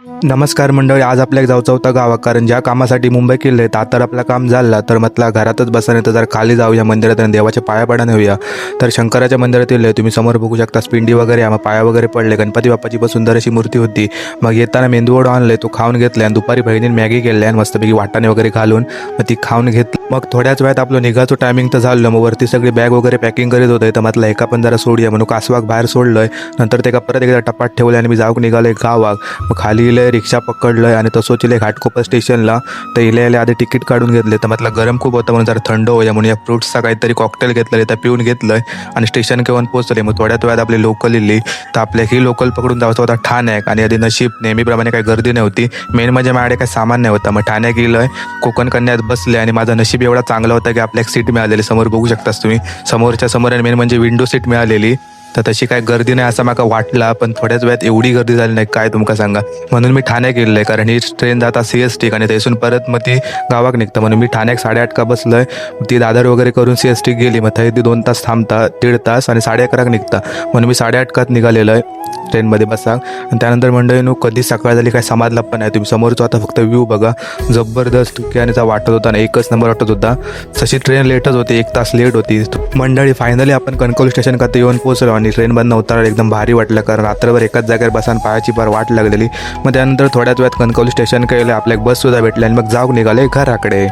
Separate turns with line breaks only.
नमस्कार मंडळी, आज आपल्याला जायचं होतं गावात, कारण ज्या कामासाठी मुंबई केले तर आपलं काम झालं तर म्हटलं घरातच बसा, तर जरा खाली जाऊया मंदिरात आणि देवाच्या पाया पडा नेऊया. तर शंकराच्या मंदिरात येईल, तुम्ही समोर बघू शकता पिंडी वगैरे, मग पाया वगैरे पडले. गणपती बाप्पाची पण सुंदर अशी मूर्ती होती. मग येताना मेंदूवडा आणले, तो खाऊन घेतला आणि दुपारी बहिणीने मॅगी केली आणि मस्तपैकी वाटाणे वगैरे घालून मग ती खाऊन घेतली. मग थोड्याच वेळात आपलं निघायचं टायमिंग तर झालं. मग वरती सगळी बॅग वगैरे पॅकिंग करीत होते, तर म्हटलं एका पण जरा सोडूया म्हणून कासवाक बाहेर सोडलंय. नंतर ते परत एकदा टपात ठेवलं आणि मी जाऊक निघालोय गावाक. मग खाली इले रिक्षा पकडलंय आणि तसंच इले घाटकोपर स्टेशनला. तर इले आधी तिकीट काढून घेतले, तर म्हटलं गरम खूप होतं म्हणून जरा थंड होऊया म्हणून या फ्रुट्सचा काहीतरी कॉकटेल घेतलं, तर पिऊन घेतलंय आणि स्टेशन घेऊन पोहोचले. मग थोड्याच वेळात आपली लोकल इली. तर आपल्या ही लोकल पकडून जायचं होता ठाण्याक, आणि आधी नशीब नेहमीप्रमाणे काही गर्दी नव्हती. मेन म्हणजे माझ्याकडे काही सामान नाही होतं. मग ठाण्यात गेलोय, कोकण कन्यात बसले आणि माझं नशीब एवढा चांगला होता की आपल्याला सीट मिळालेली. समोर बघू शकतास तुम्ही, समोरच्या समोर, आणि मेन म्हणजे विंडो सीट मिळालेली. तर तशी काय गर्दी नाही असं मला वाटला, पण थोड्याच वेळात एवढी गर्दी झाली नाही काय तुमका सांगा. म्हणून मी ठाण्यात गेलोय, कारण ही ट्रेन जाता CST आणि त्यासून परत मग ती गावाक निघतं. म्हणून मी ठाण्यात 8:30 का बसलोय. ती दादर वगैरे करून CST गेली. मग ती 2 तास थांबता, 1.5 तास, आणि 11:30 निघता. म्हणून मी 8:30 कात निघालेलो आहे ट्रेनमध्ये बसा. आणि त्यानंतर मंडळीनो कधी सकाळ झाली काय समाजला पण आहे. तुम्ही समोरचा आता फक्त व्ह्यू बघा, जबरदस्त ठिकाणीचा वाटत होता आणि एकच नंबर वाटत होता. तशी ट्रेन लेटच होती, 1 तास लेट होती मंडळी. फायनली आपण कणकवली स्टेशन का येऊन पोहोचलो आणि ट्रेन बंद उतरायला एकदम भारी वाटलं, कारण रात्रभर एकाच जागेवर बसा आणि पायाची फार वाट लागलेली. मग त्यानंतर थोड्याच वेळात कणकवली स्टेशन केलं, आपल्या बस सुद्धा भेटली आणि मग जाऊ निघाले घराकडे.